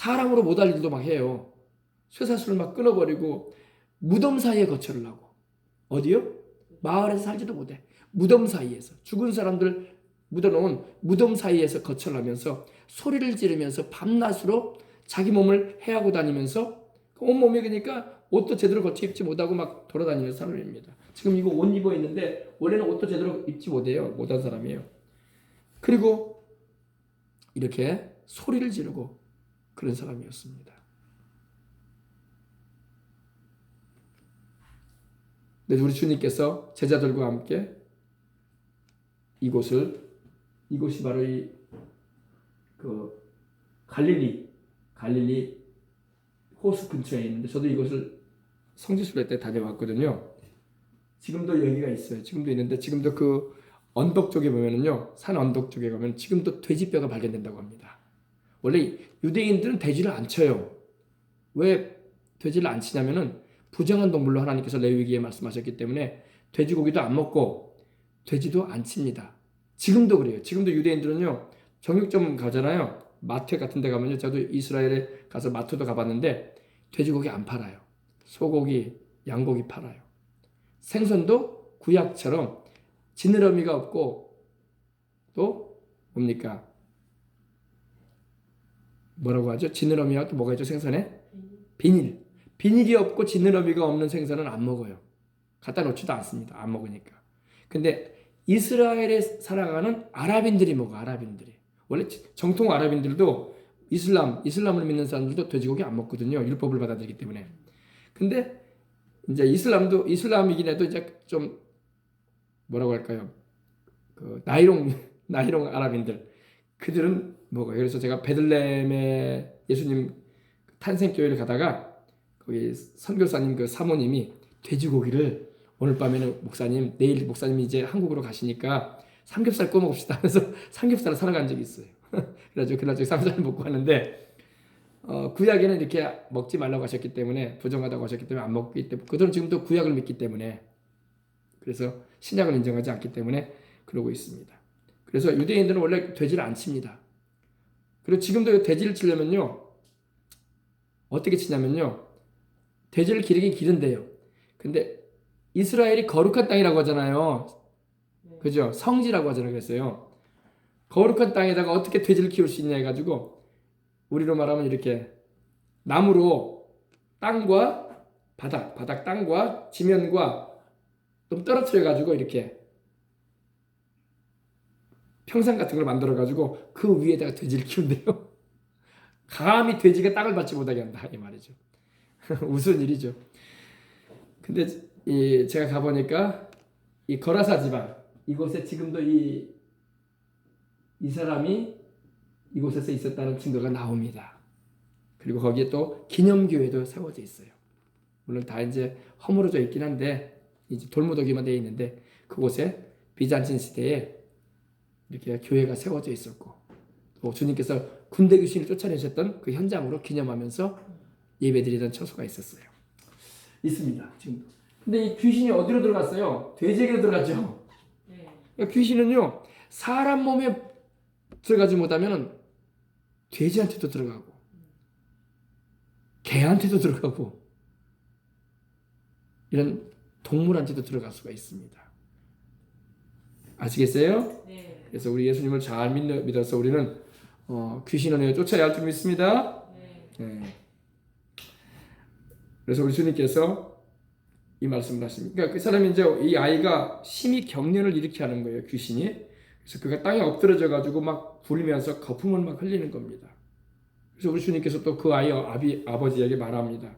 사람으로 못할 일도 막 해요. 쇠사슬을 막 끊어버리고 무덤 사이에 거처를 하고. 어디요? 마을에서 살지도 못해. 무덤 사이에서 죽은 사람들 묻어놓은 무덤 사이에서 거처를 하면서 소리를 지르면서 밤낮으로 자기 몸을 해하고 다니면서 온몸이 그러니까 옷도 제대로 거쳐 입지 못하고 막 돌아다니는 사람입니다. 지금 이거 옷 입어 있는데 원래는 옷도 제대로 입지 못해요. 못한 사람이에요. 그리고 이렇게 소리를 지르고 그런 사람이었습니다. 근데 우리 주님께서 제자들과 함께 이곳이 바로 그 갈릴리 호수 근처에 있는데 저도 이곳을 성지순례 때 다녀왔거든요. 지금도 여기가 있어요. 지금도 있는데 지금도 그 언덕 쪽에 보면은요, 산 언덕 쪽에 가면 지금도 돼지뼈가 발견된다고 합니다. 원래 유대인들은 돼지를 안 쳐요. 왜 돼지를 안 치냐면은 부정한 동물로 하나님께서 레위기에 말씀하셨기 때문에 돼지고기도 안 먹고 돼지도 안 칩니다. 지금도 그래요. 지금도 유대인들은요, 정육점 가잖아요. 마트 같은 데 가면요, 저도 이스라엘에 가서 마트도 가봤는데 돼지고기 안 팔아요. 소고기, 양고기 팔아요. 생선도 구약처럼 지느러미가 없고 또 뭡니까? 뭐라고 하죠? 지느러미와 또 뭐가 있죠? 생선에? 비닐이 없고 지느러미가 없는 생선은 안 먹어요. 갖다 놓지도 않습니다. 안 먹으니까. 근데 이스라엘에 살아가는 아랍인들이 먹어. 아랍인들이. 원래 정통 아랍인들도 이슬람을 믿는 사람들도 돼지고기 안 먹거든요. 율법을 받아들이기 때문에. 근데 이제 이슬람이긴 해도 이제 좀 뭐라고 할까요? 그 나이롱 아랍인들 그들은 먹어요. 그래서 제가 베들레헴에 예수님 탄생교회를 가다가 거기 선교사님 그 사모님이 돼지고기를 오늘 밤에는 목사님, 내일 목사님이 이제 한국으로 가시니까 삼겹살 구워 먹읍시다 하면서 삼겹살을 사러 간 적이 있어요. 그래가지고 그날 삼겹살 먹고 하는데 구약에는 이렇게 먹지 말라고 하셨기 때문에 부정하다고 하셨기 때문에 안 먹기 때문에 그들은 지금도 구약을 믿기 때문에 그래서 신약을 인정하지 않기 때문에 그러고 있습니다. 그래서 유대인들은 원래 돼지를 안 칩니다. 그리고 지금도 돼지를 치려면요 어떻게 치냐면요 돼지를 기르긴 기른대요. 근데 이스라엘이 거룩한 땅이라고 하잖아요. 그죠? 성지라고 하잖아요. 그랬어요. 거룩한 땅에다가 어떻게 돼지를 키울 수 있냐 해가지고 우리로 말하면 이렇게 나무로 땅과 바닥 땅과 지면과 좀 떨어뜨려 가지고 이렇게 평상 같은 걸 만들어 가지고 그 위에다가 돼지를 키운대요. 감히 돼지가 땅을 밟지 못하게 한다 이 말이죠. 우스운 일이죠. 근데 제가 가보니까 이 거라사 지방 이곳에 지금도 이 사람이 이곳에서 있었다는 증거가 나옵니다. 그리고 거기에 또 기념교회도 세워져 있어요. 물론 다 이제 허물어져 있긴 한데 이제 돌무더기만 되어 있는데 그곳에 비잔틴 시대에 이렇게 교회가 세워져 있었고 또 주님께서 군대 귀신을 쫓아내셨던 그 현장으로 기념하면서 예배드리던 처소가 있었어요. 있습니다. 지금도. 근데 이 귀신이 어디로 들어갔어요? 돼지에게로 들어갔죠. 그러니까 귀신은요 사람 몸에 들어가지 못하면 돼지한테도 들어가고 개한테도 들어가고 이런 동물한테도 들어갈 수가 있습니다. 아시겠어요? 네. 그래서 우리 예수님을 잘 믿어서 우리는 귀신을 쫓아야 할 줄 믿습니다. 네. 그래서 우리 주님께서 이 말씀을 하십니다. 그러니까 그 사람이 이제 이 아이가 심히 경련을 일으키게 하는 거예요. 귀신이. 그래서 그가 땅에 엎드러져 가지고 막 부르면서 거품을 막 흘리는 겁니다. 그래서 우리 주님께서 또 그 아이 아버지에게 말합니다.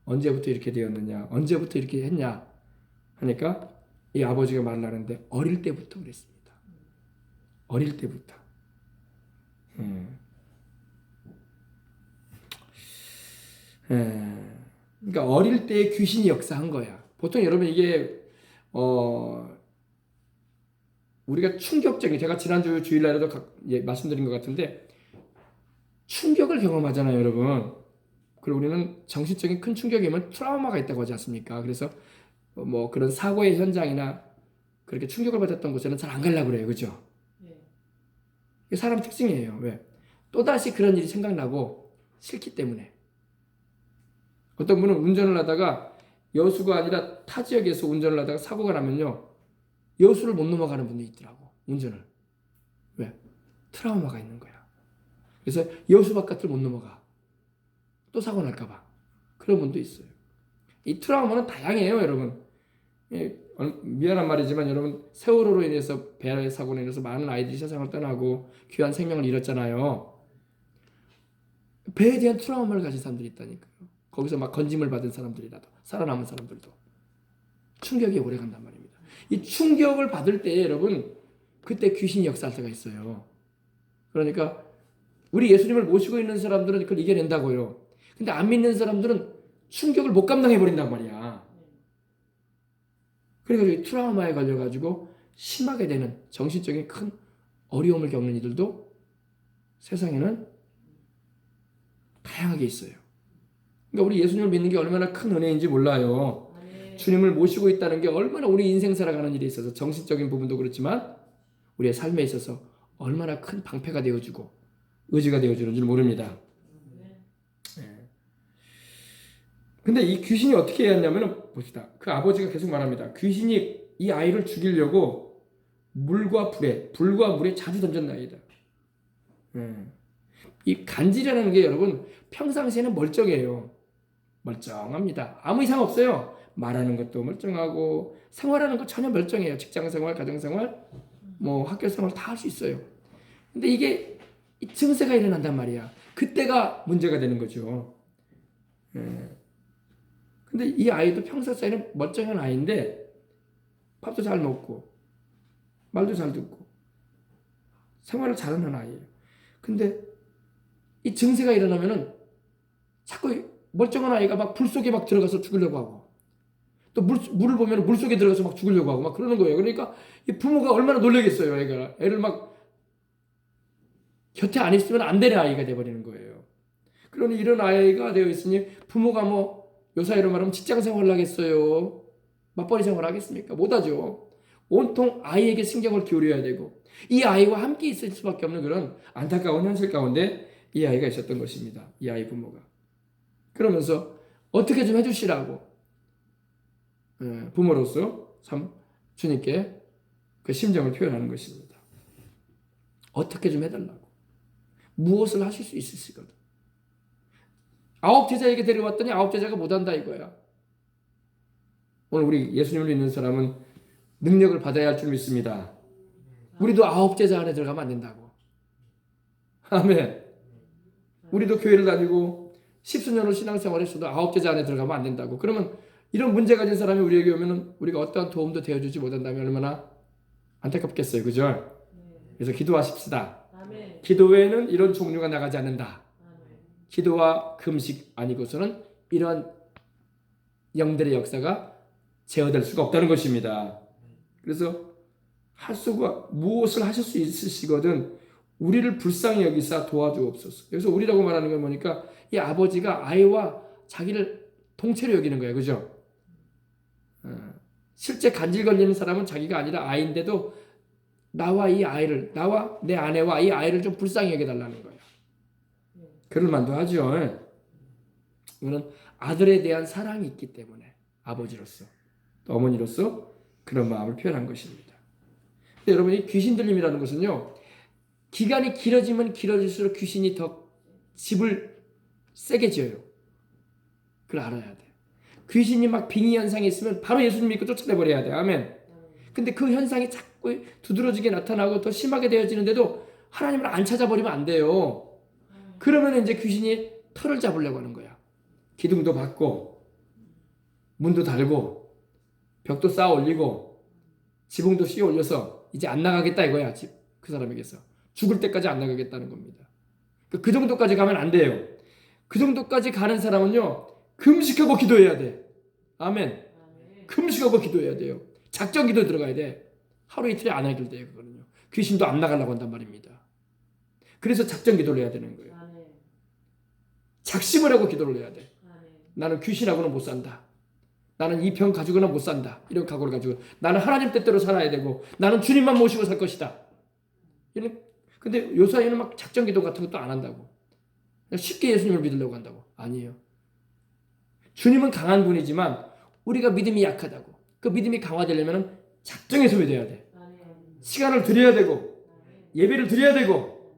언제부터 이렇게 되었느냐? 언제부터 이렇게 했냐? 하니까 이 아버지가 말을 하는데 어릴 때부터 그랬습니다. 어릴 때부터. 그러니까 어릴 때 귀신이 역사한 거야. 보통 여러분 이게 우리가 충격적인 제가 지난주 주일날에도 말씀드린 것 같은데 충격을 경험하잖아요, 여러분. 그리고 우리는 정신적인 큰 충격이면 트라우마가 있다고 하지 않습니까? 그래서 뭐 그런 사고의 현장이나 그렇게 충격을 받았던 곳에는 잘 안 가려고 그래요, 그죠? 이게 사람 특징이에요. 왜? 또다시 그런 일이 생각나고 싫기 때문에. 어떤 분은 운전을 하다가 여수가 아니라 타 지역에서 운전을 하다가 사고가 나면요, 여수를 못 넘어가는 분이 있더라고. 운전을. 왜? 트라우마가 있는 거야. 그래서 여수 바깥을 못 넘어가. 또 사고 날까 봐. 그런 분도 있어요. 이 트라우마는 다양해요, 여러분. 미안한 말이지만 여러분, 세월호로 인해서 배 사고로 인해서 많은 아이들이 세상을 떠나고 귀한 생명을 잃었잖아요. 배에 대한 트라우마를 가진 사람들이 있다니까요. 거기서 막 건짐을 받은 사람들이라도, 살아남은 사람들도 충격이 오래 간단 말입니다. 이 충격을 받을 때 여러분, 그때 귀신이 역사할 때가 있어요. 그러니까 우리 예수님을 모시고 있는 사람들은 그걸 이겨낸다고요. 근데 안 믿는 사람들은 충격을 못 감당해 버린단 말이야. 그래가지고 트라우마에 걸려가지고 심하게 되는 정신적인 큰 어려움을 겪는 이들도 세상에는 다양하게 있어요. 그러니까 우리 예수님을 믿는 게 얼마나 큰 은혜인지 몰라요. 주님을 모시고 있다는 게 얼마나 우리 인생 살아가는 일에 있어서 정신적인 부분도 그렇지만 우리의 삶에 있어서 얼마나 큰 방패가 되어주고 의지가 되어주는 줄 모릅니다. 근데 이 귀신이 어떻게 했냐면 봅시다. 그 아버지가 계속 말합니다. 귀신이 이 아이를 죽이려고 불과 물에 자주 던졌나이다. 이 간질이라는 게 여러분 평상시에는 멀쩡해요. 멀쩡합니다. 아무 이상 없어요. 말하는 것도 멀쩡하고 생활하는 거 전혀 멀쩡해요. 직장생활, 가정생활, 뭐 학교생활 다 할 수 있어요. 근데 이게 증세가 일어난단 말이야. 그때가 문제가 되는 거죠. 근데 이 아이도 평소에는 멀쩡한 아이인데 밥도 잘 먹고 말도 잘 듣고 생활을 잘하는 아이예요. 근데 이 증세가 일어나면은 자꾸 멀쩡한 아이가 막 불 속에 막 들어가서 죽으려고 하고 또 물을 보면 물 속에 들어가서 막 죽으려고 하고 막 그러는 거예요. 그러니까 이 부모가 얼마나 놀라겠어요. 애를 막 곁에 안 있으면 안 되는 아이가 돼버리는 거예요. 그러니 이런 아이가 되어 있으니 부모가 뭐 요사이로 말하면 직장 생활을 하겠어요? 맞벌이 생활을 하겠습니까? 못하죠. 온통 아이에게 신경을 기울여야 되고 이 아이와 함께 있을 수밖에 없는 그런 안타까운 현실 가운데 이 아이가 있었던 것입니다. 이 아이 부모가. 그러면서 어떻게 좀 해주시라고 부모로서 참 주님께 그 심정을 표현하는 것입니다. 어떻게 좀 해달라고. 무엇을 하실 수 있으시거든. 9 제자에게 데려왔더니 9 제자가 못한다 이거야. 오늘 우리 예수님을 믿는 사람은 능력을 받아야 할 줄 믿습니다. 우리도 9 제자 안에 들어가면 안 된다고. 아멘. 우리도 교회를 다니고 10수년을 신앙생활 했어도 9 제자 안에 들어가면 안 된다고. 그러면 이런 문제 가진 사람이 우리에게 오면 우리가 어떠한 도움도 되어주지 못한다면 얼마나 안타깝겠어요. 그죠? 그래서 기도하십시다. 기도 외에는 이런 종류가 나가지 않는다. 기도와 금식 아니고서는 이런 영들의 역사가 제어될 수가 없다는 것입니다. 그래서 무엇을 하실 수 있으시거든 우리를 불쌍히 여기사 도와주옵소서. 여기서 우리라고 말하는 건 뭐니까 이 아버지가 아이와 자기를 통째로 여기는 거예요. 그죠? 실제 간질 걸리는 사람은 자기가 아니라 아이인데도 나와 내 아내와 이 아이를 좀 불쌍히 여겨달라는 거예요. 그럴 만도 하죠. 이거는 아들에 대한 사랑이 있기 때문에 아버지로서 또 어머니로서 그런 마음을 표현한 것입니다. 근데 여러분 이 귀신 들림이라는 것은요. 기간이 길어지면 길어질수록 귀신이 더 집을 세게 지어요. 그걸 알아야 돼. 귀신이 막 빙의 현상이 있으면 바로 예수님 믿고 쫓아내버려야 돼. 아멘. 근데 그 현상이 자꾸 두드러지게 나타나고 더 심하게 되어지는데도 하나님을 안 찾아버리면 안 돼요. 그러면 이제 귀신이 털을 잡으려고 하는 거야. 기둥도 박고 문도 달고 벽도 쌓아 올리고 지붕도 씌워 올려서 이제 안 나가겠다 이거야. 그 사람에게서 죽을 때까지 안 나가겠다는 겁니다. 그 정도까지 가면 안 돼요. 그 정도까지 가는 사람은요 금식하고 기도해야 돼. 아멘. 금식하고 기도해야 돼요. 작정 기도 들어가야 돼. 하루 이틀에 안 하길 돼요. 그거는요. 귀신도 안 나가려고 한단 말입니다. 그래서 작정 기도를 해야 되는 거예요. 작심을 하고 기도를 해야 돼. 나는 귀신하고는 못 산다. 나는 이 병 가지고는 못 산다. 이런 각오를 가지고 나는 하나님 뜻대로 살아야 되고 나는 주님만 모시고 살 것이다. 근데 요사이는 막 작정 기도 같은 것도 안 한다고. 쉽게 예수님을 믿으려고 한다고. 아니에요. 주님은 강한 분이지만 우리가 믿음이 약하다고. 그 믿음이 강화되려면 작정해서 믿어야 돼. 시간을 드려야 되고 예배를 드려야 되고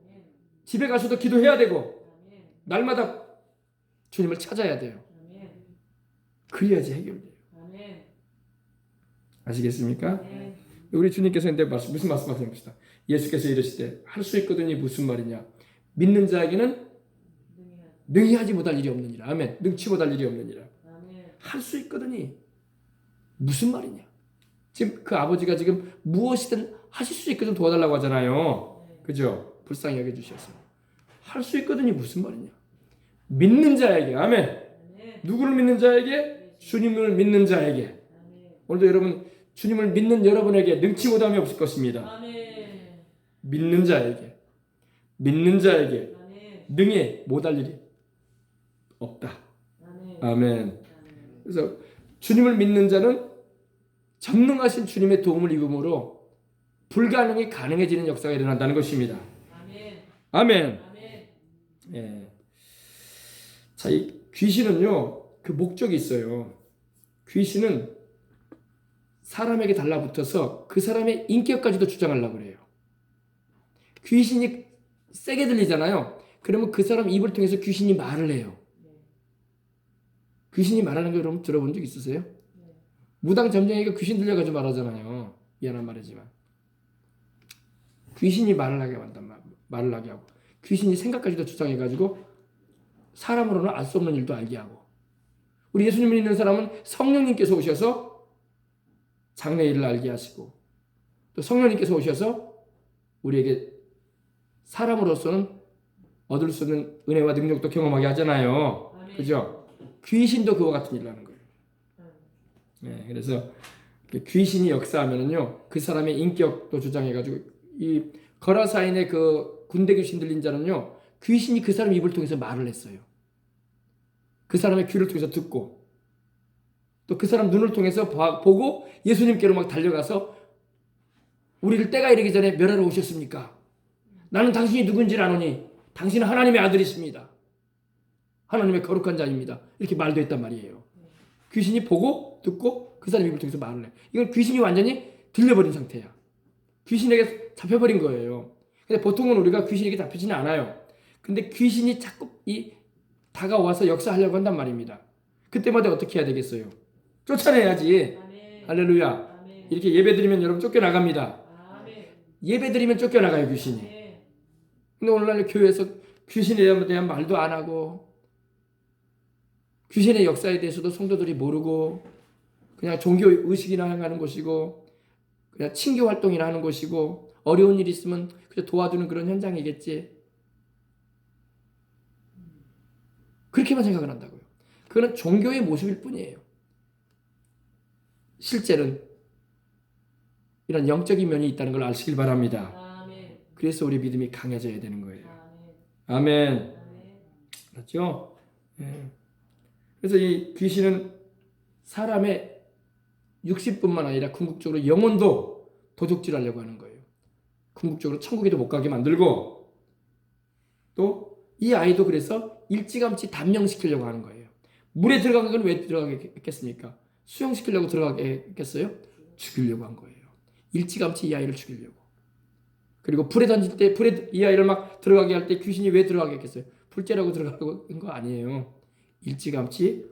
집에 가서도 기도해야 되고 날마다 주님을 찾아야 돼요. 그래야지 해결돼요. 아시겠습니까? 우리 주님께서 무슨 말씀하시는 것이다. 예수께서 이르시되 할 수 있거든이 무슨 말이냐. 믿는 자에게는 능히 하지 못할 일이 없느니라. 아멘. 능치 못할 일이 없느니라. 할 수 있거든이 무슨 말이냐. 지금 그 아버지가 지금 무엇이든 하실 수 있거든 도와달라고 하잖아요. 그죠? 불쌍히 여겨주셔서. 할 수 있거든이 무슨 말이냐. 믿는 자에게. 아멘. 누구를 믿는 자에게? 주님을 믿는 자에게. 오늘도 여러분 주님을 믿는 여러분에게 능치 못함이 없을 것입니다. 믿는 자에게 능히 못할 일이 없다. 아멘. 그래서 주님을 믿는 자는 전능하신 주님의 도움을 입음으로 불가능이 가능해지는 역사가 일어난다는 것입니다. 아멘. 예. 자, 이 귀신은요, 그 목적이 있어요. 귀신은 사람에게 달라붙어서 그 사람의 인격까지도 주장하려고 그래요. 귀신이 세게 들리잖아요. 그러면 그 사람 입을 통해서 귀신이 말을 해요. 귀신이 말하는 거 여러분 들어본 적 있으세요? 무당 점쟁이가 귀신 들려가지고 말하잖아요. 미안한 말이지만. 귀신이 말을 하게 하고 귀신이 생각까지도 주장해가지고 사람으로는 알 수 없는 일도 알게 하고 우리 예수님을 믿는 사람은 성령님께서 오셔서 장래 일을 알게 하시고 또 성령님께서 오셔서 우리에게 사람으로서는 얻을 수 있는 은혜와 능력도 경험하게 하잖아요. 그죠? 귀신도 그와 같은 일을 하는 거예요. 네, 그래서 귀신이 역사하면은요, 그 사람의 인격도 주장해가지고 이 거라사인의 그 군대 귀신 들린 자는요, 귀신이 그 사람 입을 통해서 말을 했어요. 그 사람의 귀를 통해서 듣고 또 그 사람 눈을 통해서 보고 예수님께로 막 달려가서 우리를 때가 이르기 전에 멸하러 오셨습니까? 나는 당신이 누군지를 아노니 당신은 하나님의 아들이십니다. 하나님의 거룩한 자입니다. 이렇게 말도 했단 말이에요. 귀신이 보고 듣고 그 사람 입을 통해서 말을 해. 이건 귀신이 완전히 들려버린 상태야. 귀신에게 잡혀버린 거예요. 근데 보통은 우리가 귀신에게 잡히지는 않아요. 근데 귀신이 자꾸 다가와서 역사하려고 한단 말입니다. 그때마다 어떻게 해야 되겠어요? 쫓아내야지. 아멘. 할렐루야. 아멘. 이렇게 예배드리면 여러분 쫓겨나갑니다. 아멘. 예배드리면 쫓겨나가요, 귀신이. 아멘. 근데 오늘날 교회에서 귀신에 대한 말도 안 하고 귀신의 역사에 대해서도 성도들이 모르고 그냥 종교 의식이나 행하는 것이고 그냥 친교 활동이나 하는 것이고 어려운 일이 있으면 그냥 도와주는 그런 현장이겠지. 그렇게만 생각을 한다고요. 그거는 종교의 모습일 뿐이에요. 실제는 이런 영적인 면이 있다는 걸 아시길 바랍니다. 아멘. 그래서 우리 믿음이 강해져야 되는 거예요. 아멘. 아멘. 그렇죠? 네. 그래서 이 귀신은 사람의 육신뿐만 아니라 궁극적으로 영혼도 도적질하려고 하는 거예요. 궁극적으로 천국에도 못 가게 만들고 또 이 아이도 그래서 일찌감치 단명시키려고 하는 거예요. 물에 들어간 건 왜 들어가겠습니까? 수영시키려고 들어가게 했겠어요? 죽이려고 한 거예요. 일찌감치 이 아이를 죽이려고. 그리고 불에 던질 때 이 아이를 막 들어가게 할 때 귀신이 왜 들어가게 했겠어요? 불째라고 들어가고 한 거 아니에요. 일찌감치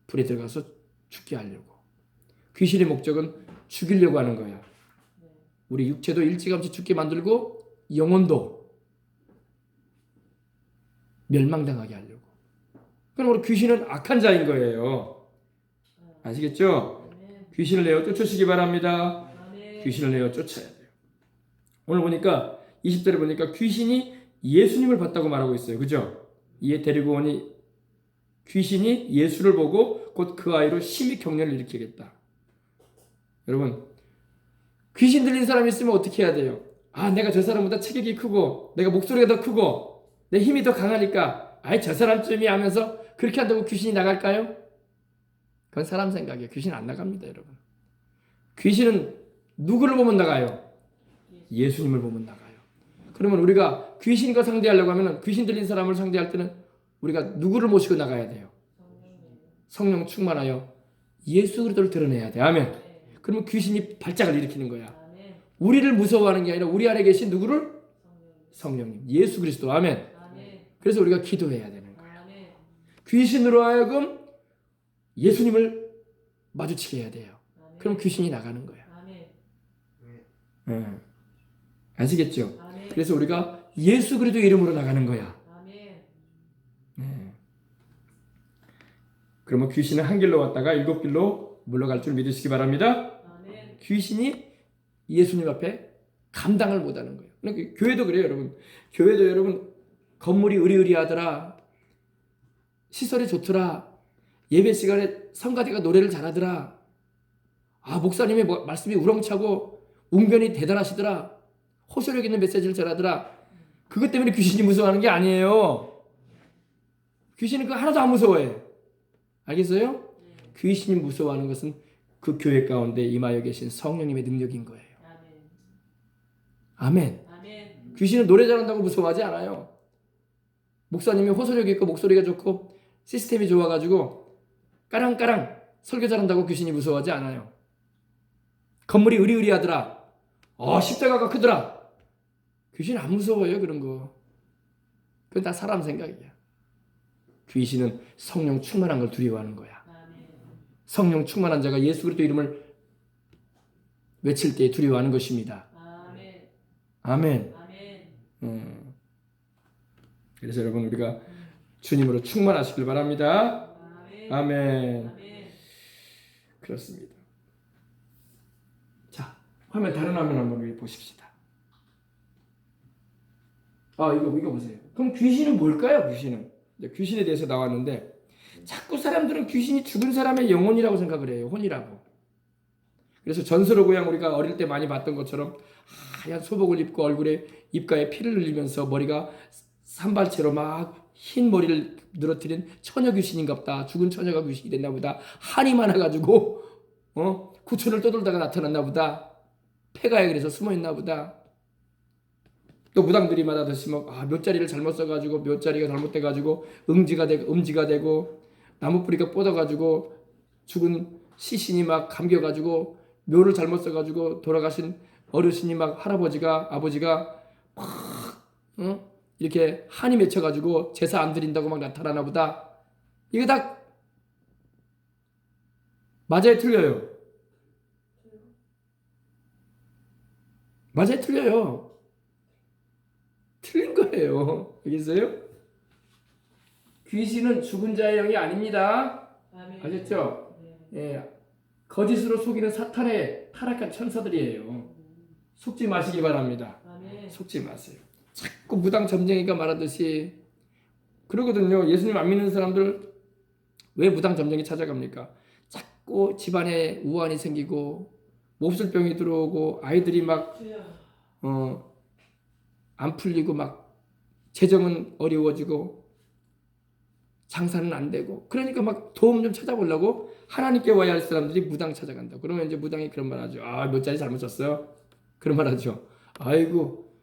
불에 들어가서 죽게 하려고. 귀신의 목적은 죽이려고 하는 거야. 우리 육체도 일찌감치 죽게 만들고 영혼도 멸망당하게 하려고. 그럼 우리 귀신은 악한 자인 거예요. 아시겠죠? 귀신을 내어 쫓으시기 바랍니다. 귀신을 내어 쫓아야 돼요. 오늘 보니까 20절에 보니까 귀신이 예수님을 봤다고 말하고 있어요. 그죠? 이에 데리고 오니 귀신이 예수를 보고 곧 그 아이로 심히 격려를 일으키겠다. 여러분, 귀신 들린 사람이 있으면 어떻게 해야 돼요? 아, 내가 저 사람보다 체격이 크고 내가 목소리가 더 크고 내 힘이 더 강하니까 아이 저 사람쯤이 하면서 그렇게 한다고 귀신이 나갈까요? 그건 사람 생각이에요. 귀신 안 나갑니다, 여러분. 귀신은 누구를 보면 나가요? 예수님을 보면 나가요. 그러면 우리가 귀신과 상대하려고 하면 귀신 들린 사람을 상대할 때는 우리가 누구를 모시고 나가야 돼요? 성령 충만하여 예수 그리스도를 드러내야 돼. 아멘. 그러면 귀신이 발작을 일으키는 거야. 우리를 무서워하는 게 아니라 우리 안에 계신 누구를? 성령님, 예수 그리스도. 아멘. 그래서 우리가 기도해야 되는 거야. 귀신으로 하여금 예수님을 마주치게 해야 돼요. 그럼 귀신이 나가는 거야. 아시겠죠? 그래서 우리가 예수 그리스도 이름으로 나가는 거야. 그러면 귀신은 한 길로 왔다가 7길로 물러갈 줄 믿으시기 바랍니다. 귀신이 예수님 앞에 감당을 못하는 거예요. 그러니까 교회도 그래요, 여러분. 교회도 여러분 건물이 으리으리하더라, 시설이 좋더라, 예배 시간에 성가대가 노래를 잘하더라, 목사님의 말씀이 우렁차고 웅변이 대단하시더라, 호소력 있는 메시지를 전하더라. 그것 때문에 귀신이 무서워하는 게 아니에요. 귀신은 그거 하나도 안 무서워해. 알겠어요? 귀신이 무서워하는 것은 그 교회 가운데 임하여 계신 성령님의 능력인 거예요. 아멘. 귀신은 노래 잘한다고 무서워하지 않아요. 목사님이 호소력이 있고 목소리가 좋고 시스템이 좋아가지고 까랑까랑 설교 잘한다고 귀신이 무서워하지 않아요. 건물이 으리으리하더라, 십자가가 크더라, 귀신 안 무서워요. 그런 거. 그건 다 사람 생각이야. 귀신은 성령 충만한 걸 두려워하는 거야. 성령 충만한 자가 예수 그리스도 이름을 외칠 때 두려워하는 것입니다. 아멘. 그래서 여러분 우리가 주님으로 충만하시길 바랍니다. 아멘. 그렇습니다. 자, 화면 다른 화면 한번 보십시다. 이거 보세요. 그럼 귀신은 뭘까요? 귀신에 대해서 나왔는데 자꾸 사람들은 귀신이 죽은 사람의 영혼이라고 생각을 해요. 혼이라고. 그래서 전설의 고향 우리가 어릴 때 많이 봤던 것처럼 하얀 소복을 입고 얼굴에 입가에 피를 흘리면서 머리가 산발채로 막 흰 머리를 늘어뜨린 처녀 귀신인가 보다. 죽은 처녀가 귀신이 됐나 보다. 한이 많아가지고 구천을 떠돌다가 나타났나 보다. 폐가에 그래서 숨어있나 보다. 또 무당들이 말하듯이 몇 자리를 잘못 써가지고 몇 자리가 잘못돼가지고 음지가 되고 나무뿌리가 뻗어가지고 죽은 시신이 막 감겨가지고 묘를 잘못 써가지고 돌아가신 어르신이 막 아버지가 막 이렇게 한이 맺혀가지고 제사 안 드린다고 막 나타나나 보다. 이거 다 맞아요, 틀려요? 맞아요, 틀려요? 틀린 거예요. 알겠어요? 귀신은 죽은 자의 영이 아닙니다. 아셨죠? 거짓으로 속이는 사탄의 타락한 천사들이에요. 속지 마시기 바랍니다. 속지 마세요. 자꾸 무당 점쟁이가 말하듯이 그러거든요. 예수님 안 믿는 사람들 왜 무당 점쟁이 찾아갑니까? 자꾸 집안에 우환이 생기고 몹쓸병이 들어오고 아이들이 막 안 풀리고 막 재정은 어려워지고 장사는 안 되고, 그러니까 막 도움 좀 찾아보려고 하나님께 와야 할 사람들이 무당 찾아간다. 그러면 이제 무당이 그런 말 하죠. 몇 자리 잘못 쳤어요? 그런 말 하죠. 아이고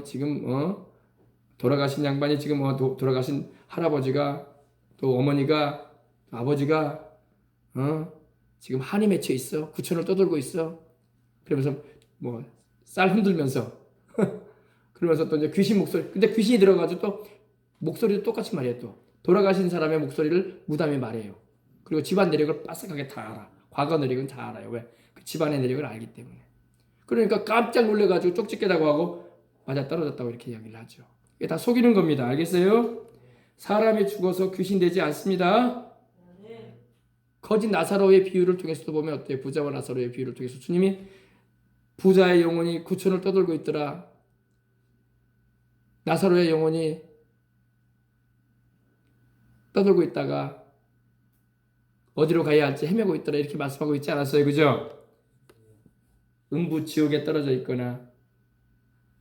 지금 돌아가신 양반이 지금 돌아가신 할아버지가 또 어머니가 아버지가 지금 한이 맺혀 있어. 구천을 떠돌고 있어. 그러면서 쌀 흔들면서 그러면서 또 이제 귀신 목소리, 근데 귀신이 들어가지고 또 목소리도 똑같이 말해요. 또 돌아가신 사람의 목소리를 무당이 말해요. 그리고 집안 내력을 빠삭하게 다 알아. 과거 내력은 다 알아요. 왜? 그 집안의 내력을 알기 때문에. 그러니까 깜짝 놀래가지고 쪽집게다고 하고 맞아 떨어졌다고 이렇게 이야기를 하죠. 이게 다 속이는 겁니다. 알겠어요? 사람이 죽어서 귀신 되지 않습니다. 거짓 나사로의 비유를 통해서도 보면 어때요? 부자와 나사로의 비유를 통해서 주님이 부자의 영혼이 구천을 떠돌고 있더라, 나사로의 영혼이 떠돌고 있다가 어디로 가야 할지 헤매고 있더라, 이렇게 말씀하고 있지 않았어요? 그죠? 음부 지옥에 떨어져 있거나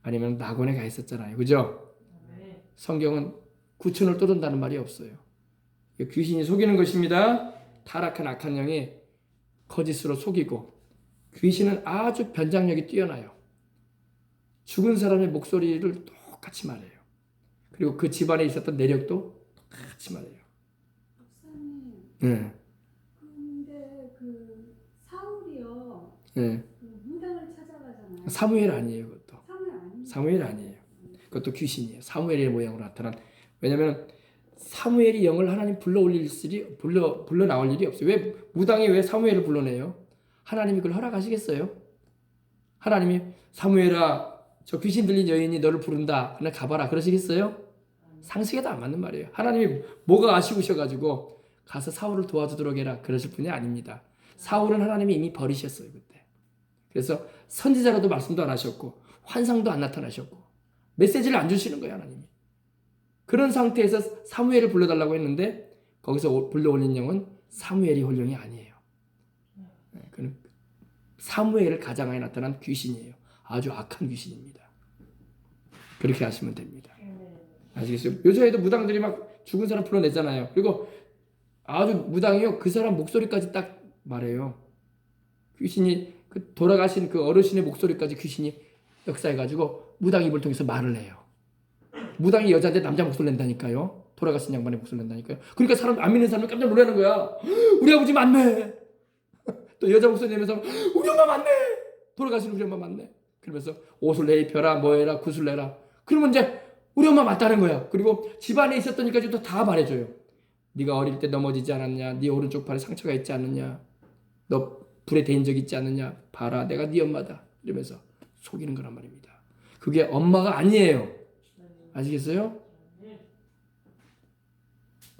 아니면 낙원에 가 있었잖아요. 그죠? 성경은 구천을 떠돈다는 말이 없어요. 귀신이 속이는 것입니다. 타락한 악한 영이 거짓으로 속이고, 귀신은 아주 변장력이 뛰어나요. 죽은 사람의 목소리를 똑같이 말해요. 그리고 그 집안에 있었던 내력도 같이 말해요. 목사님, 예, 근데 그 사울이요, 예. 그 무당을 찾아가잖아요. 사무엘 아니에요, 그것도. 사울 아니에요? 사무엘 아니에요. 그것도 귀신이에요. 사무엘의 모양으로 나타난. 왜냐면 사무엘이 영을 하나님 불러 나올 일이 없어요. 왜 무당이 왜 사무엘을 불러내요? 하나님이 그걸 허락하시겠어요? 하나님이 사무엘아, 저 귀신 들린 여인이 너를 부른다. 그냥 가봐라. 그러시겠어요? 상식에도 안 맞는 말이에요. 하나님이 뭐가 아쉬우셔가지고 가서 사울을 도와주도록 해라. 그러실 분이 아닙니다. 사울은 하나님이 이미 버리셨어요, 그때. 그래서 선지자로도 말씀도 안 하셨고 환상도 안 나타나셨고 메시지를 안 주시는 거예요, 하나님이. 그런 상태에서 사무엘을 불러달라고 했는데 거기서 불러올린 영은 사무엘이 올 영이 아니에요. 그는 사무엘을 가장하에 나타난 귀신이에요. 아주 악한 귀신입니다. 그렇게 하시면 됩니다. 아시겠어요? 요즘에도 무당들이 막 죽은 사람 불러내잖아요. 그리고 아주 무당이요, 그 사람 목소리까지 딱 말해요. 귀신이 그 돌아가신 그 어르신의 목소리까지 귀신이 역사해가지고 무당 입을 통해서 말을 해요. 무당이 여자인데 남자 목소리 낸다니까요. 돌아가신 양반의 목소리 낸다니까요. 그러니까 사람 안 믿는 사람이 깜짝 놀라는 거야. 우리 아버지 맞네. 또 여자 목소리 내면서 우리 엄마 맞네. 돌아가신 우리 엄마 맞네. 그러면서 옷을 내 입혀라, 뭐 해라, 구슬 내라. 그러면 이제 우리 엄마 맞다는 거야. 그리고 집안에 있었던 일까지도 다 말해줘요. 네가 어릴 때 넘어지지 않았냐? 네 오른쪽 팔에 상처가 있지 않느냐? 너 불에 데인 적 있지 않느냐? 봐라, 내가 네 엄마다. 이러면서 속이는 거란 말입니다. 그게 엄마가 아니에요. 아시겠어요?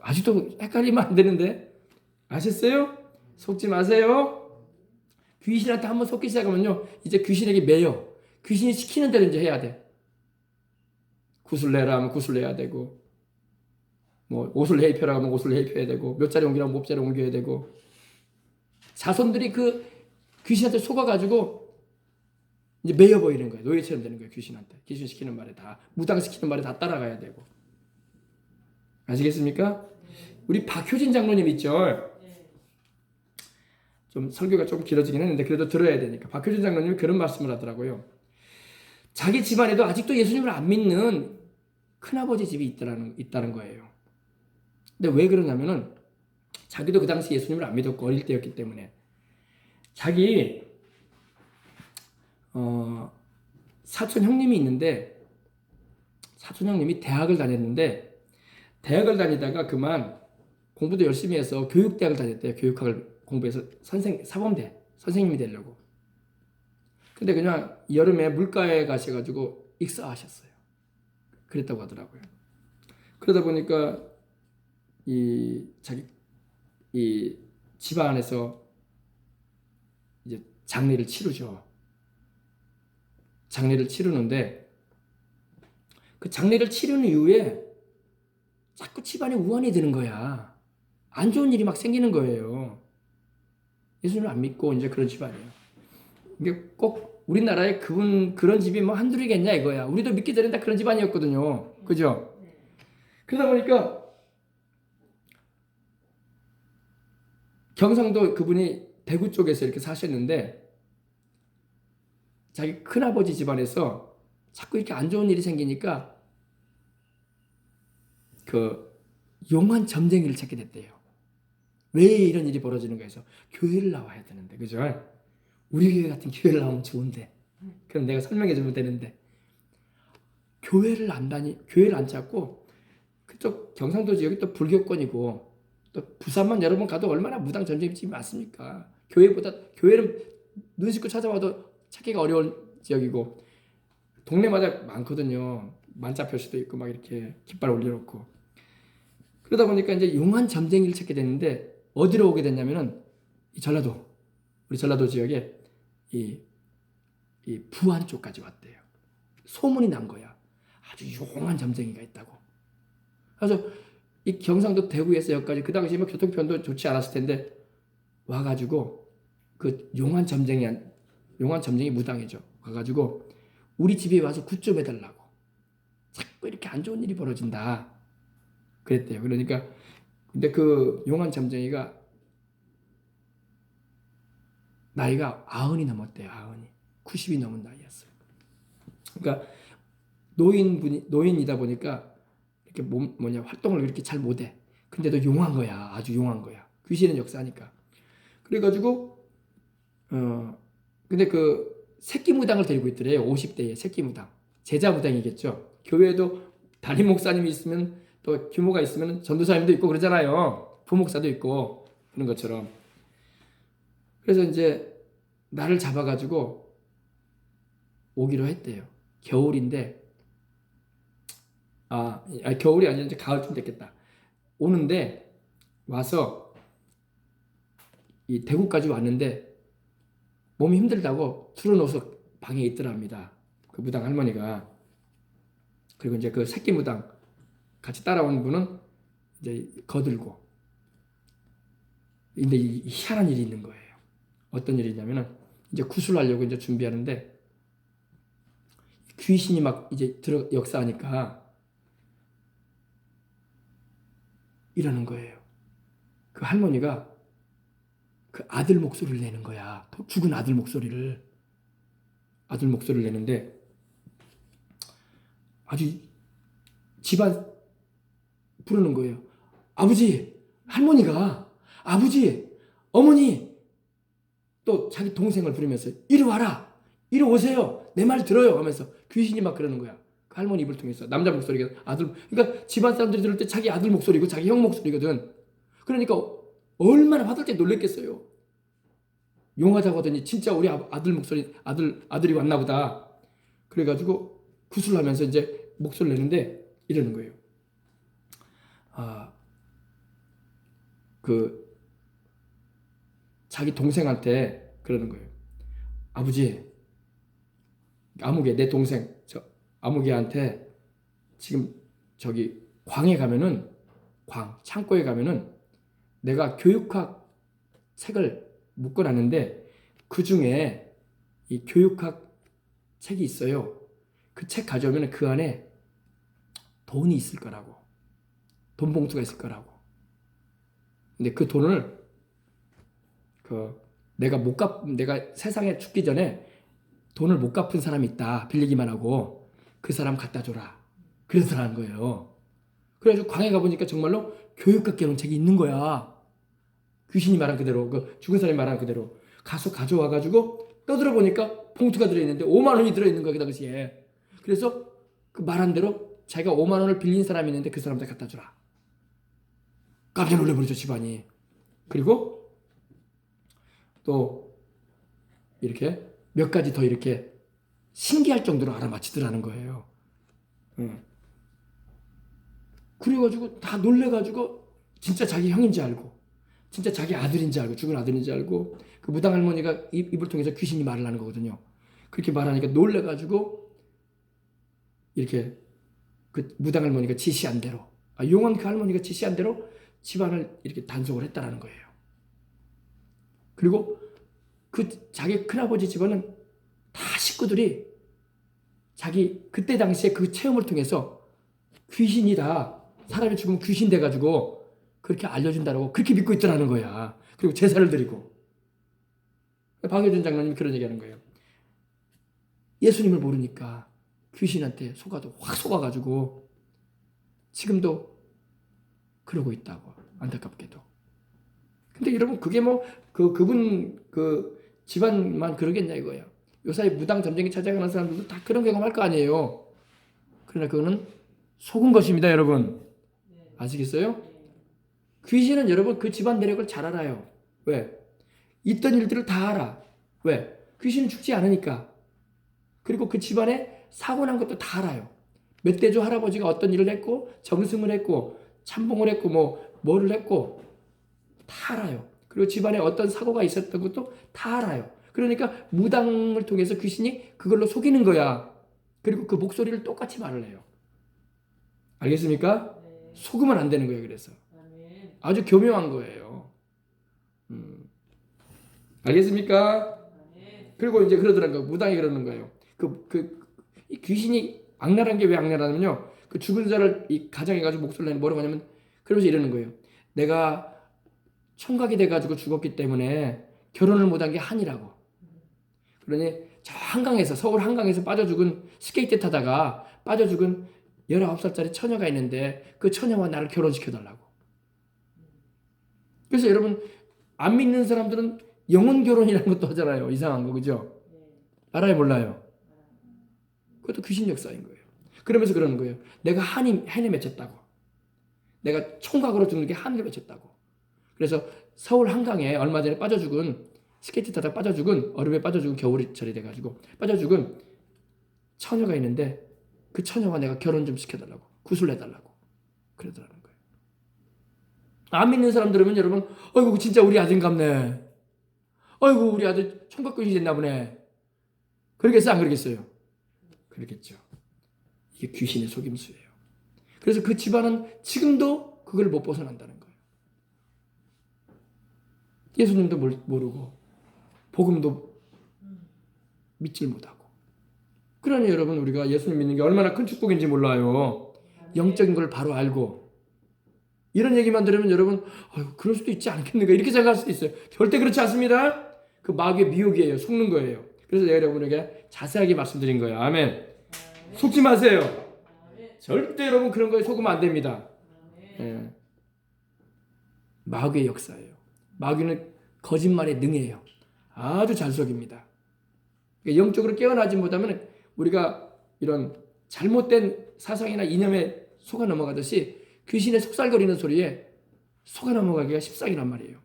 아직도 헷갈리면 안 되는데 아셨어요? 속지 마세요. 귀신한테 한번 속기 시작하면요, 이제 귀신에게 매여. 귀신이 시키는 대로 이제 해야 돼. 구슬 내라 하면 구슬 내야 되고, 뭐 옷을 해입혀라 하면 옷을 해입혀야 되고, 몇 자리 옮기라면 몇 자리 옮겨야 되고. 자손들이 그 귀신한테 속아가지고 이제 매여 보이는 거예요. 노예처럼 되는 거예요. 귀신한테. 귀신 시키는 말에 다, 무당 시키는 말에 다 따라가야 되고. 아시겠습니까? 우리 박효진 장로님 있죠? 좀 설교가 좀 길어지긴 했는데 그래도 들어야 되니까. 박효진 장로님이 그런 말씀을 하더라고요. 자기 집안에도 아직도 예수님을 안 믿는 큰아버지 집이 있다는 거예요. 근데 왜 그러냐면은 자기도 그 당시 예수님을 안 믿었고 어릴 때였기 때문에 자기 사촌 형님이 있는데, 사촌 형님이 대학을 다녔는데 대학을 다니다가 그만 공부도 열심히 해서 교육대학을 다녔대요. 교육학을 공부해서 사범대 선생님이 되려고. 근데 그냥 여름에 물가에 가셔가지고 익사하셨어요. 그랬다고 하더라고요. 그러다 보니까 이 집안에서 이제 장례를 치르죠. 장례를 치르는데 그 장례를 치르는 이후에 자꾸 집안에 우환이 드는 거야. 안 좋은 일이 막 생기는 거예요. 예수님을 안 믿고 이제 그런 집안이에요. 이게 꼭 우리나라에 그런 집이 뭐 한둘이겠냐 이거야. 우리도 믿기 전에 다 그런 집안이었거든요. 그죠? 그러다 보니까 경상도 그분이 대구 쪽에서 이렇게 사셨는데 자기 큰아버지 집안에서 자꾸 이렇게 안 좋은 일이 생기니까 그 용한 점쟁이를 찾게 됐대요. 왜 이런 일이 벌어지는가 해서 교회를 나와야 되는데, 그죠? 우리 교회 같은 교회를 나오면 좋은데, 그럼 내가 설명해 주면 되는데 교회를 안 찾고 그쪽 경상도 지역이 또 불교권이고 또 부산만 여러 번 가도 얼마나 무당 전쟁집이 많습니까? 교회는 눈 씻고 찾아와도 찾기가 어려운 지역이고 동네마다 많거든요. 만자 표시도 있고 막 이렇게 깃발 올려놓고. 그러다 보니까 이제 용한 점쟁이를 찾게 됐는데 어디로 오게 됐냐면은 우리 전라도 지역에 이 부안 쪽까지 왔대요. 소문이 난 거야. 아주 용한 점쟁이가 있다고. 그래서 이 경상도 대구에서 여기까지 그 당시에 교통편도 좋지 않았을 텐데 와가지고 그 용한 점쟁이 무당이죠. 와가지고 우리 집에 와서 굿 좀 해달라고. 자꾸 이렇게 안 좋은 일이 벌어진다. 그랬대요. 그러니까 근데 그 용한 점쟁이가 나이가 90이 넘었대요. 90이 넘은 나이였어요. 그러니까 노인이다 보니까 이렇게 활동을 이렇게 잘 못해. 근데도 용한 거야. 아주 용한 거야. 귀신은 역사하니까. 그래가지고 근데 그 새끼 무당을 데리고 있더래요. 50대에 새끼 무당. 제자 무당이겠죠. 교회에도 담임 목사님이 있으면 또 규모가 있으면 전도사님도 있고 그러잖아요. 부목사도 있고 그런 것처럼. 그래서 이제 나를 잡아가지고 오기로 했대요. 겨울인데 겨울이 아니라 이제 가을쯤 됐겠다. 오는데 와서 이 대구까지 왔는데 몸이 힘들다고 틀어놓아서 방에 있더랍니다. 그 무당 할머니가. 그리고 이제 그 새끼 무당 같이 따라온 분은 이제 거들고. 근데 이 희한한 일이 있는 거예요. 어떤 일이냐면은 이제 구술하려고 이제 준비하는데 귀신이 막 이제 역사하니까 이러는 거예요. 그 할머니가 그 아들 목소리를 내는 거야. 죽은 아들 목소리를 내는데 아주 집안 부르는 거예요. 아버지, 할머니가 아버지, 어머니, 또 자기 동생을 부르면서 이리 와라, 이리 오세요, 내 말 들어요 하면서 귀신이 막 그러는 거야. 그 할머니 입을 통해서 남자 목소리가 그러니까 집안 사람들이 들을 때 자기 아들 목소리고 자기 형 목소리거든. 그러니까 얼마나 받을 때 놀랬겠어요. 용하다고 하더니 진짜 우리 아들 목소리 아들이 왔나 보다. 그래가지고 구슬하면서 이제 목소리를 내는데 이러는 거예요. 그 자기 동생한테 그러는 거예요. 아버지, 아무개 내 동생 아무개한테 지금 저기 광에 가면은 창고에 가면은 내가 교육학 책을 묶어놨는데 그 중에 이 교육학 책이 있어요. 그 책 가져오면 그 안에 돈이 있을 거라고. 돈 봉투가 있을 거라고. 근데 그 돈을 내가 세상에 죽기 전에 돈을 못 갚은 사람이 있다. 빌리기만 하고 그 사람 갖다 줘라. 그러더라는 거예요. 그래가지고 광에 가보니까 정말로 교육학 개론 책이 있는 거야. 귀신이 말한 그대로, 그 죽은 사람이 말한 그대로 가서 가져와가지고 떠들어보니까 봉투가 들어있는데 5만 원이 들어있는 거야, 그 당시에. 그래서 그 말한 대로 자기가 5만 원을 빌린 사람이 있는데 그 사람한테 갖다 주라. 깜짝 놀라버리죠, 집안이. 그리고 또 이렇게 몇 가지 더 이렇게 신기할 정도로 알아맞히더라는 거예요. 그래가지고 다 놀래가지고 진짜 자기 형인지 알고 진짜 자기 아들인지 알고 죽은 아들인지 알고 그 무당 할머니가 입을 통해서 귀신이 말을 하는 거거든요. 그렇게 말하니까 놀래가지고 이렇게 그 무당 할머니가 지시한 대로 용한 그 할머니가 지시한 대로 집안을 이렇게 단속을 했다라는 거예요. 그리고 그 자기 큰아버지 집안은 다 식구들이 자기 그때 당시에 그 체험을 통해서 귀신이다. 사람이 죽으면 귀신 돼가지고 그렇게 알려준다고 그렇게 믿고 있더라는 거야. 그리고 제사를 드리고. 박효준 장로님이 그런 얘기하는 거예요. 예수님을 모르니까 귀신한테 확 속아가지고 지금도 그러고 있다고. 안타깝게도. 근데 여러분 그게 그분 집안만 그러겠냐 이거예요. 요사이 무당 점쟁이 찾아가는 사람들도 다 그런 경험할 거 아니에요. 그러나 그거는 속은 것입니다, 여러분. 아시겠어요? 귀신은 여러분 그 집안 내력을 잘 알아요. 왜? 있던 일들을 다 알아. 왜? 귀신은 죽지 않으니까. 그리고 그 집안에 사고 난 것도 다 알아요. 멧돼지 할아버지가 어떤 일을 했고 정승을 했고 참봉을 했고 뭐를 했고 다 알아요. 그리고 집안에 어떤 사고가 있었던 것도 다 알아요. 그러니까 무당을 통해서 귀신이 그걸로 속이는 거야. 그리고 그 목소리를 똑같이 말을 해요. 알겠습니까? 네. 속으면 안 되는 거예요. 그래서 아멘. 아주 교묘한 거예요. 알겠습니까? 아멘. 그리고 이제 그러더라는 거예요. 무당이 그러는 거예요. 이 귀신이 악랄한 게 왜 악랄하냐면요. 그 죽은 자를 이 가정해가지고 목소리를 내는 뭐라고 하냐면 그러면서 이러는 거예요. 내가 총각이 돼가지고 죽었기 때문에 결혼을 못한 게 한이라고. 그러니 저 한강에서 서울 한강에서 빠져 죽은 스케이트 타다가 빠져 죽은 19살짜리 처녀가 있는데 그 처녀와 나를 결혼시켜달라고. 그래서 여러분 안 믿는 사람들은 영혼 결혼이라는 것도 하잖아요. 이상한 거 그죠? 알아요 몰라요? 그것도 귀신 역사인 거예요. 그러면서 그러는 거예요. 내가 한이 맺혔다고. 내가 총각으로 죽는 게 한을 맺혔다고. 그래서 서울 한강에 얼마 전에 빠져 죽은 스케이트 타다 빠져 죽은 얼음에 빠져 죽은 겨울철이 돼가지고 빠져 죽은 처녀가 있는데 그 처녀와 내가 결혼 좀 시켜달라고 구슬내달라고 그러더라는 거예요. 안 믿는 사람 들으면 여러분 어이구 진짜 우리 아들인갑네. 어이구 우리 아들 총각귀신이 됐나 보네. 그러겠어요 안 그러겠어요? 그러겠죠. 이게 귀신의 속임수예요. 그래서 그 집안은 지금도 그걸 못 벗어난다는 거예요. 예수님도 모르고 복음도 믿질 못하고. 그러니 여러분 우리가 예수님 믿는 게 얼마나 큰 축복인지 몰라요. 영적인 걸 바로 알고 이런 얘기만 들으면 여러분 그럴 수도 있지 않겠는가 이렇게 생각할 수도 있어요. 절대 그렇지 않습니다. 그 마귀의 미혹이에요. 속는 거예요. 그래서 내가 여러분에게 자세하게 말씀드린 거예요. 아멘. 속지 마세요. 절대 여러분 그런 거에 속으면 안 됩니다. 예. 마귀의 역사예요. 마귀는 거짓말에 능해요. 아주 잘 속입니다. 그러니까 영적으로 깨어나지 못하면 우리가 이런 잘못된 사상이나 이념에 속아 넘어가듯이 귀신의 속살거리는 소리에 속아 넘어가기가 십상이란 말이에요.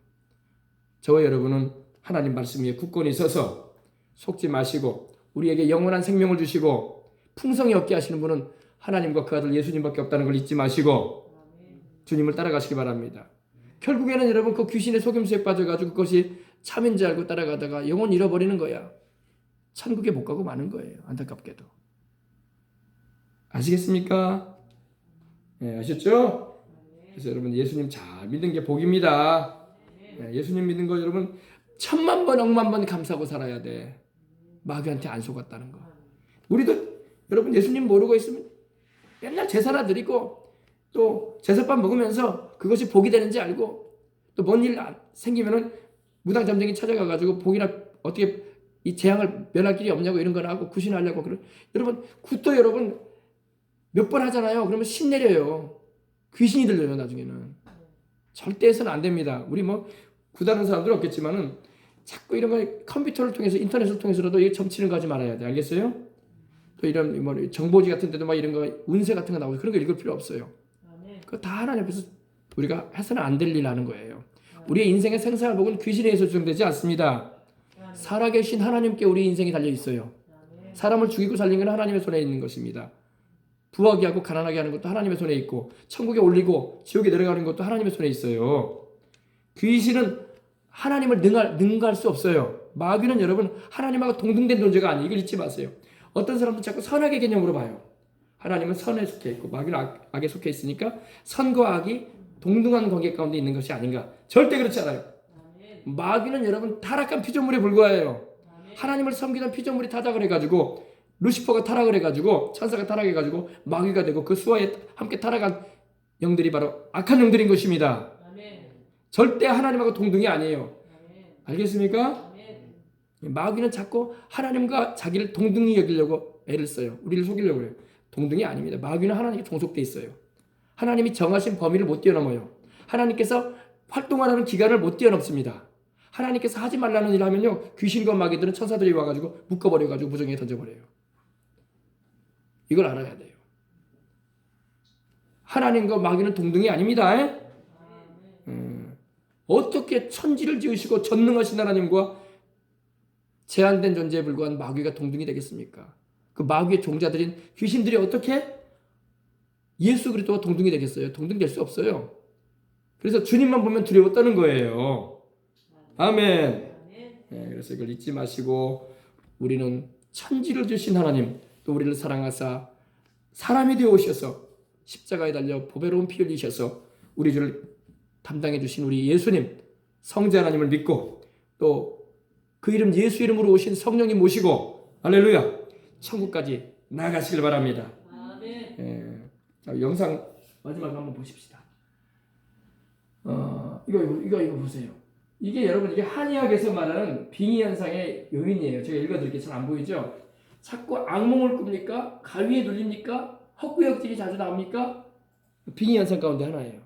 저와 여러분은 하나님 말씀 위에 굳건히 서서 속지 마시고 우리에게 영원한 생명을 주시고 풍성히 얻게 하시는 분은 하나님과 그 아들 예수님밖에 없다는 걸 잊지 마시고 주님을 따라가시기 바랍니다. 결국에는 여러분 그 귀신의 속임수에 빠져가지고 그것이 참인 줄 알고 따라가다가 영혼 잃어버리는 거야. 천국에 못 가고 마는 거예요. 안타깝게도. 아시겠습니까? 네, 아셨죠? 그래서 여러분 예수님 잘 믿는 게 복입니다. 네, 예수님 믿는 거 여러분 1000만 번, 억만 번 감사하고 살아야 돼. 마귀한테 안 속았다는 거. 우리도 여러분 예수님 모르고 있으면 맨날 제사나 드리고 또 제사밥 먹으면서 그것이 복이 되는지 알고 또 뭔 일 생기면은 무당잠정이 찾아가가지고 복이나 어떻게 이 재앙을 면할 길이 없냐고 이런 거나 하고 구신하려고 그런 여러분 굿도 여러분 몇 번 하잖아요. 그러면 신 내려요. 귀신이 들려요 나중에는. 절대 해서는 안 됩니다. 우리 뭐 굿하는 사람들 없겠지만은 자꾸 이런 거 컴퓨터를 통해서 인터넷을 통해서라도 이 점치는 거 하지 말아야 돼. 알겠어요? 또 이런 뭐 정보지 같은 데도 막 이런 거 운세 같은 거 나오고 그런 거 읽을 필요 없어요. 그거 다 하나님 앞에서 우리가 해서는 안 될 일 하는 거예요. 우리의 인생의 생사복은 귀신에 의해서 조정되지 않습니다. 살아계신 하나님께 우리 인생이 달려 있어요. 사람을 죽이고 살리는 건 하나님의 손에 있는 것입니다. 부하게 하고 가난하게 하는 것도 하나님의 손에 있고 천국에 올리고 지옥에 내려가는 것도 하나님의 손에 있어요. 귀신은 하나님을 능가할 수 없어요. 마귀는 여러분 하나님하고 동등된 존재가 아니에요. 이걸 잊지 마세요. 어떤 사람들 자꾸 선악의 개념으로 봐요. 하나님은 선에 속해 있고 마귀는 악에 속해 있으니까 선과 악이 동등한 관계 가운데 있는 것이 아닌가. 절대 그렇지 않아요. 마귀는 여러분 타락한 피조물에 불과해요. 하나님을 섬기던 피조물이 타락을 해가지고 루시퍼가 타락을 해가지고 천사가 타락해가지고 마귀가 되고 그 수하에 함께 타락한 영들이 바로 악한 영들인 것입니다. 절대 하나님하고 동등이 아니에요. 알겠습니까? 마귀는 자꾸 하나님과 자기를 동등히 여기려고 애를 써요. 우리를 속이려고 해요. 동등이 아닙니다. 마귀는 하나님께 종속돼 있어요. 하나님이 정하신 범위를 못 뛰어넘어요. 하나님께서 활동하라는 기간을 못 뛰어넘습니다. 하나님께서 하지 말라는 일을 하면요 귀신과 마귀들은 천사들이 와가지고 묶어버려가지고 무정에 던져버려요. 이걸 알아야 돼요. 하나님과 마귀는 동등이 아닙니다. 어떻게 천지를 지으시고 전능하신 하나님과 제한된 존재에 불과한 마귀가 동등이 되겠습니까? 그 마귀의 종자들인 귀신들이 어떻게 예수 그리스도와 동등이 되겠어요? 동등될 수 없어요. 그래서 주님만 보면 두려워 떠는 거예요. 아멘. 네, 그래서 이걸 잊지 마시고 우리는 천지를 주신 하나님 또 우리를 사랑하사 사람이 되어 오셔서 십자가에 달려 보배로운 피 흘리셔서 우리 주를 담당해 주신 우리 예수님 성자 하나님을 믿고 또 그 이름 예수 이름으로 오신 성령님 모시고 할렐루야 천국까지 나아가시길 바랍니다. 아멘. 영상 마지막 한번 보십시다. 이거 보세요. 이게 여러분 이게 한의학에서 말하는 빙의 현상의 요인이에요. 제가 읽어드릴게요. 잘 안 보이죠? 자꾸 악몽을 꿉니까? 가위에 눌립니까? 헛구역질이 자주 나옵니까? 빙의 현상 가운데 하나예요.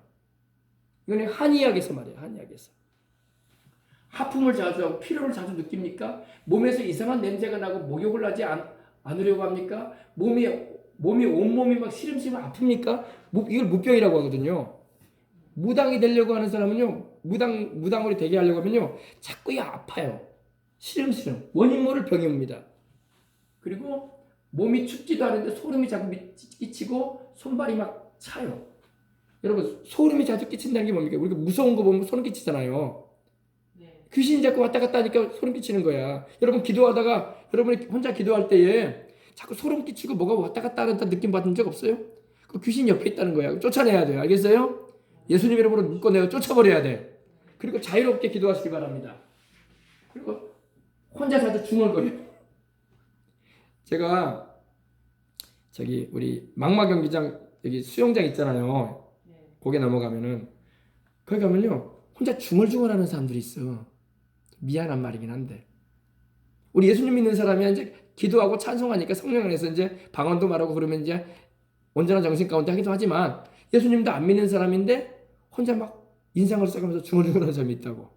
이거는 한의학에서 말이에요. 한의학에서. 하품을 자주 하고 피로를 자주 느낍니까? 몸에서 이상한 냄새가 나고 목욕을 하지 않으려고 합니까? 몸이 온몸이 막 시름시름 아픕니까? 이걸 무병이라고 하거든요. 무당이 되려고 하는 사람은요, 무당으로 되게 하려고 하면요, 자꾸 아파요. 시름시름. 원인 모를 병이 옵니다. 그리고 몸이 춥지도 않은데 소름이 자꾸 끼치고 손발이 막 차요. 여러분, 소름이 자주 끼친다는 게 뭡니까? 우리가 무서운 거 보면 소름 끼치잖아요. 네. 귀신이 자꾸 왔다 갔다 하니까 소름 끼치는 거야. 여러분, 기도하다가 여러분이 혼자 기도할 때에 자꾸 소름 끼치고 뭐가 왔다 갔다 하는 느낌 받은 적 없어요? 그 귀신 옆에 있다는 거야. 쫓아내야 돼요. 알겠어요? 예수님 이름으로 묶어내어 쫓아버려야 돼. 그리고 자유롭게 기도하시기 바랍니다. 그리고 혼자 자주 중얼거려요. 제가 저기 우리 망마 경기장 여기 수영장 있잖아요. 네. 거기 넘어가면은 거기 가면요 혼자 중얼중얼하는 사람들이 있어. 미안한 말이긴 한데 우리 예수님 믿는 사람이 이제 기도하고 찬송하니까 성령 안에서 이제 방언도 말하고 그러면 이제 온전한 정신 가운데 하기도 하지만 예수님도 안 믿는 사람인데 혼자 막 인상을 써가면서 중얼중얼하는 사람이 있다고.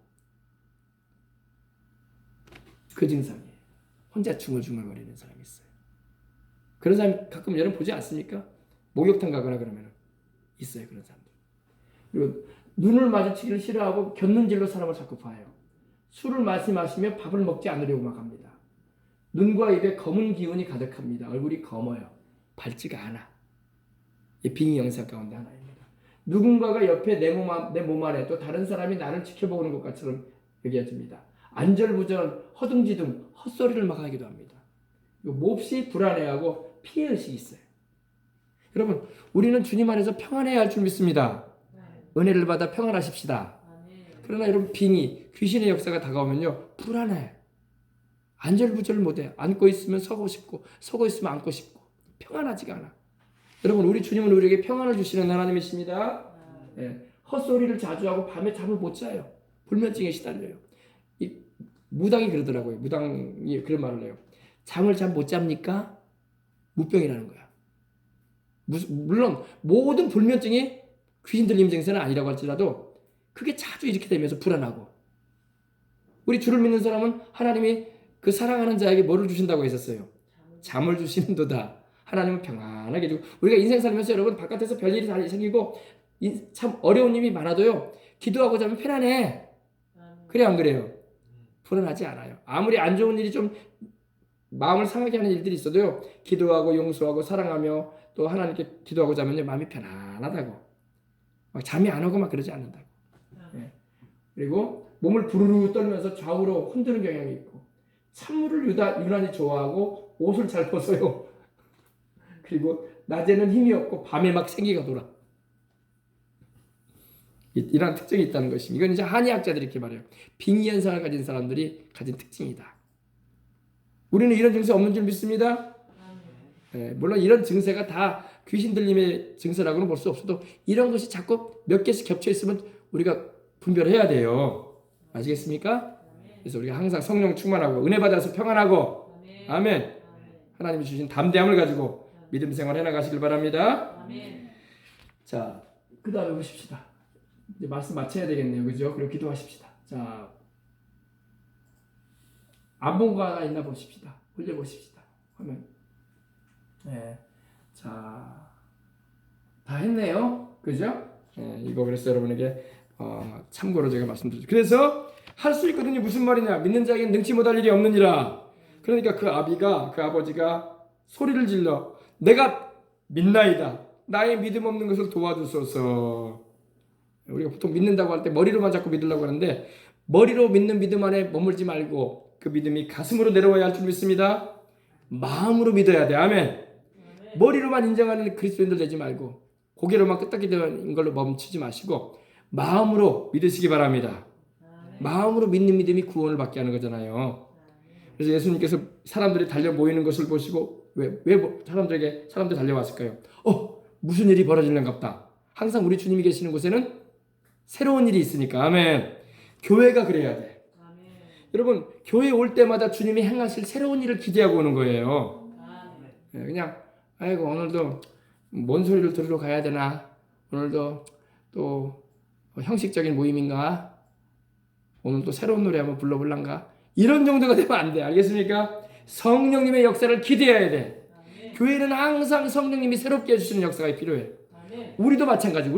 그 증상이에요. 혼자 중얼중얼거리는 사람이 있어요. 그런 사람 가끔 여러분 보지 않습니까? 목욕탕 가거나 그러면 있어요. 그런 사람들. 그리고 눈을 마주치기를 싫어하고 곁눈질로 사람을 자꾸 봐요. 술을 마시며 밥을 먹지 않으려고 막 합니다. 눈과 입에 검은 기운이 가득합니다. 얼굴이 검어요. 밝지가 않아. 이 빙의 영상 가운데 하나입니다. 누군가가 옆에 내 몸 안에 또 다른 사람이 나를 지켜보는 것 같처럼 여겨집니다. 안절부절, 허둥지둥, 헛소리를 막 하기도 합니다. 몹시 불안해하고 피해의식이 있어요. 여러분, 우리는 주님 안에서 평안해야 할 줄 믿습니다. 은혜를 받아 평안하십시다. 그러나 여러분, 빙의, 귀신의 역사가 다가오면요, 불안해. 안절부절 못해. 앉고 있으면 서고 싶고, 서고 있으면 앉고 싶고, 평안하지가 않아. 여러분, 우리 주님은 우리에게 평안을 주시는 하나님이십니다. 예, 헛소리를 자주 하고 밤에 잠을 못 자요. 불면증에 시달려요. 이 무당이 그러더라고요. 무당이 그런 말을 해요. 잠을 잘 못 잡니까? 무병이라는 거야. 물론 모든 불면증이 귀신 들림 증세는 아니라고 할지라도 그게 자주 이렇게 되면서 불안하고, 우리 주를 믿는 사람은 하나님이 그 사랑하는 자에게 뭐를 주신다고 했었어요? 잠을 주시는도다. 하나님은 평안하게 주고, 우리가 인생 살면서 여러분 바깥에서 별일이 다 생기고 참 어려운 일이 많아도요, 기도하고 자면 편안해. 그래 안 그래요? 불안하지 않아요. 아무리 안 좋은 일이 좀 마음을 상하게 하는 일들이 있어도요, 기도하고 용서하고 사랑하며 또 하나님께 기도하고 자면요, 마음이 편안하다고. 막 잠이 안 오고 막 그러지 않는다고. 예. 그리고 몸을 부르르 떨면서 좌우로 흔드는 경향이 있고, 찬물을 유난히 좋아하고 옷을 잘 벗어요. 그리고 낮에는 힘이 없고 밤에 막 생기가 돌아. 이런 특징이 있다는 것입니다. 이건 이제 한의학자들이 이렇게 말해요. 빙의 현상을 가진 사람들이 가진 특징이다. 우리는 이런 증세 없는 줄 믿습니다. 예, 물론 이런 증세가 다 귀신 들림의 증세라고는 볼 수 없어도 이런 것이 자꾸 몇 개씩 겹쳐 있으면 우리가 분별해야 돼요. 아시겠습니까? 그래서 우리가 항상 성령 충만하고 은혜 받아서 평안하고, 아멘. 하나님이 주신 담대함을 가지고 믿음 생활 해나가시길 바랍니다. 자, 그 다음에 보십시다. 이제 말씀 마쳐야 되겠네요. 그죠? 그리고 기도하십시다. 자, 안본가 하나 있나 보십시다. 올려보십시다. 화면. 네. 자, 다 했네요. 그죠? 네, 이거 그래서 여러분에게 참고로 제가 말씀드리죠. 그래서 할 수 있거든요. 무슨 말이냐? 믿는 자에게는 능치 못할 일이 없느니라. 그러니까 그 아버지가 소리를 질러 내가 믿나이다. 나의 믿음 없는 것을 도와주소서. 우리가 보통 믿는다고 할 때 머리로만 자꾸 믿으려고 하는데, 머리로 믿는 믿음 안에 머물지 말고 그 믿음이 가슴으로 내려와야 할 줄 믿습니다. 마음으로 믿어야 돼. 아멘. 머리로만 인정하는 그리스도인들 되지 말고 고개로만 끄덕이 되는 걸로 멈추지 마시고 마음으로 믿으시기 바랍니다. 마음으로 믿는 믿음이 구원을 받게 하는 거잖아요. 그래서 예수님께서 사람들이 달려 모이는 것을 보시고 왜 사람들이 달려왔을까요? 무슨 일이 벌어질는갑다. 항상 우리 주님이 계시는 곳에는 새로운 일이 있으니까. 아멘. 교회가 그래야 돼. 아멘. 여러분, 교회 올 때마다 주님이 행하실 새로운 일을 기대하고 오는 거예요. 그냥 아이고 오늘도 뭔 소리를 들으러 가야 되나? 오늘도 또 형식적인 모임인가? 오늘 또 새로운 노래 한번 불러볼란가? 이런 정도가 되면 안 돼. 알겠습니까? 성령님의 역사를 기대해야 돼. 교회는 항상 성령님이 새롭게 해주시는 역사가 필요해. 우리도 마찬가지.